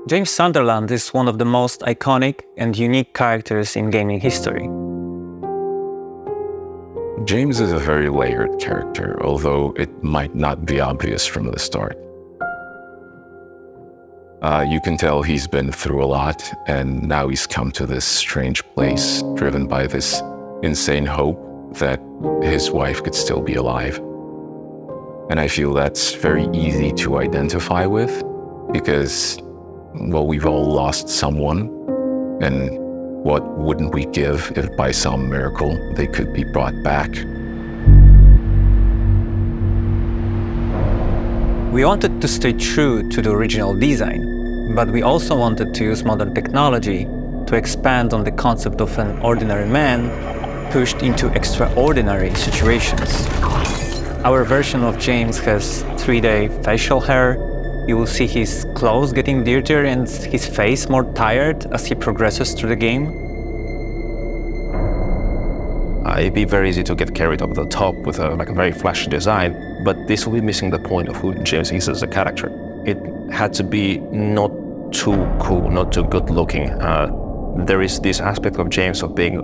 James Sunderland is one of the most iconic and unique characters in gaming history. James is a very layered character, although it might not be obvious from the start. You can tell he's been through a lot, and now he's come to this strange place, driven by this insane hope that his wife could still be alive. And I feel that's very easy to identify with, because, well, we've all lost someone, and what wouldn't we give if by some miracle they could be brought back? We wanted to stay true to the original design, but we also wanted to use modern technology to expand on the concept of an ordinary man pushed into extraordinary situations. Our version of James has 3D facial hair. You will see his clothes getting dirtier and his face more tired as he progresses through the game. It'd be very easy to get carried over the top with a very flashy design, but this will be missing the point of who James is as a character. It had to be not too cool, not too good looking. There is this aspect of James of being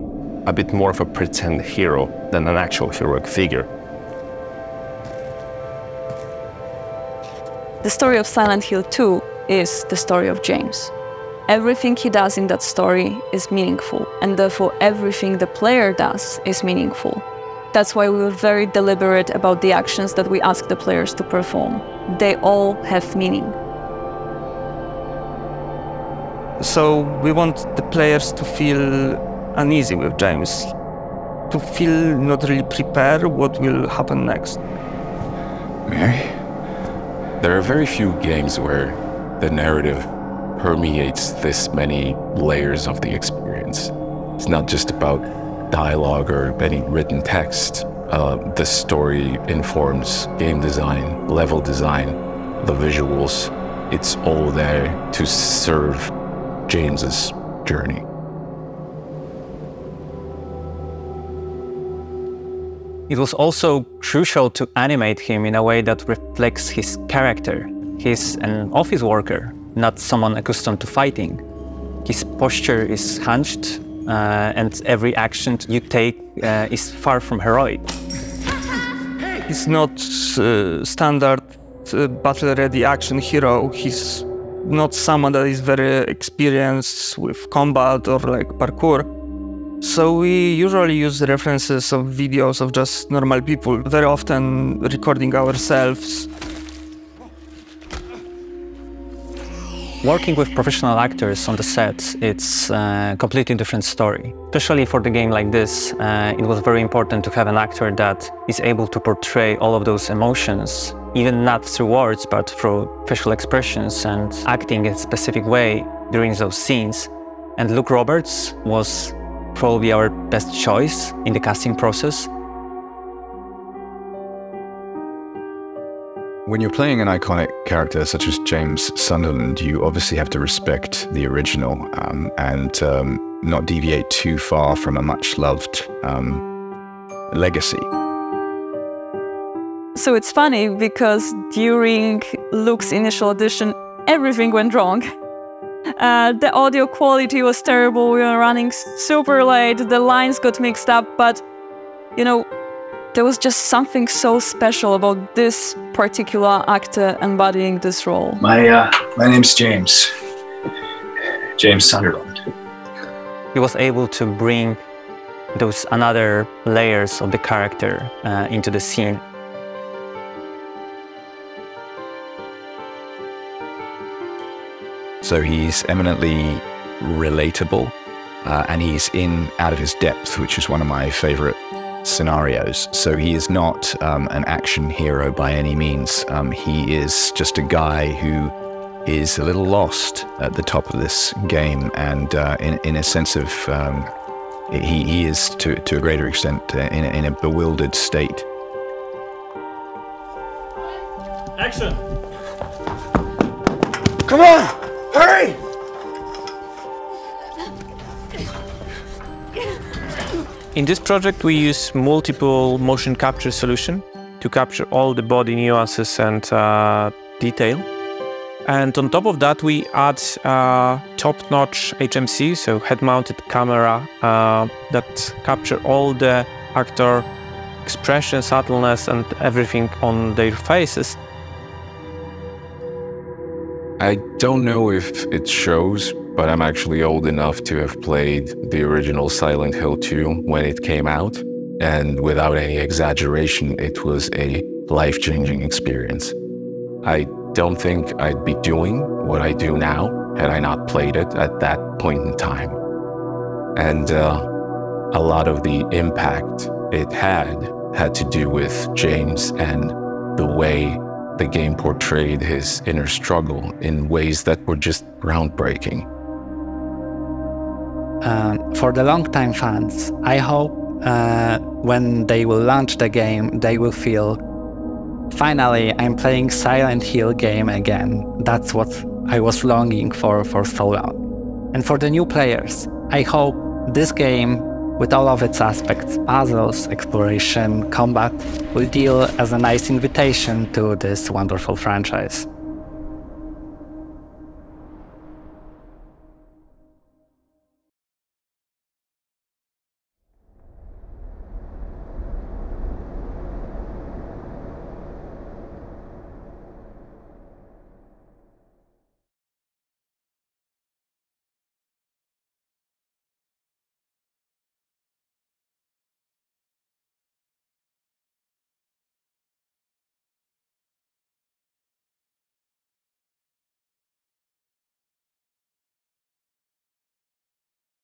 a bit more of a pretend hero than an actual heroic figure. The story of Silent Hill 2 is the story of James. Everything he does in that story is meaningful, and therefore everything the player does is meaningful. That's why we were very deliberate about the actions that we ask the players to perform. They all have meaning. So we want the players to feel uneasy with James, to feel not really prepared what will happen next. Mary? There are very few games where the narrative permeates this many layers of the experience. It's not just about dialogue or any written text. The story informs game design, level design, the visuals. It's all there to serve James's journey. It was also crucial to animate him in a way that reflects his character. He's an office worker, not someone accustomed to fighting. His posture is hunched, and every action you take is far from heroic. He's not standard battle-ready action hero. He's not someone that is very experienced with combat or parkour. So we usually use references of videos of just normal people, very often recording ourselves. Working with professional actors on the set, it's a completely different story. Especially for the game like this, it was very important to have an actor that is able to portray all of those emotions, even not through words, but through facial expressions and acting in a specific way during those scenes. And Luke Roberts was probably our best choice in the casting process. When you're playing an iconic character such as James Sunderland, you obviously have to respect the original and not deviate too far from a much-loved legacy. So it's funny because during Luke's initial audition, everything went wrong. The audio quality was terrible, we were running super late, the lines got mixed up, but, you know, there was just something so special about this particular actor embodying this role. My name's James Sunderland. He was able to bring those another layers of the character into the scene. So he's eminently relatable, and he's out of his depth, which is one of my favorite scenarios. So he is not an action hero by any means. He is just a guy who is a little lost at the top of this game, and in a sense of, he is to a greater extent in a bewildered state. Action! Come on! Hurry! In this project, we use multiple motion capture solutions to capture all the body nuances and detail. And on top of that, we add top-notch HMC, so head-mounted camera that capture all the actor expression, subtleness, and everything on their faces. I don't know if it shows, but I'm actually old enough to have played the original Silent Hill 2 when it came out. And without any exaggeration, it was a life-changing experience. I don't think I'd be doing what I do now had I not played it at that point in time. And a lot of the impact it had to do with James and the way the game portrayed his inner struggle in ways that were just groundbreaking. For the long-time fans, I hope when they will launch the game, they will feel, finally, I'm playing Silent Hill game again. That's what I was longing for so long. And for the new players, I hope this game, with all of its aspects, puzzles, exploration, combat, will deal as a nice invitation to this wonderful franchise.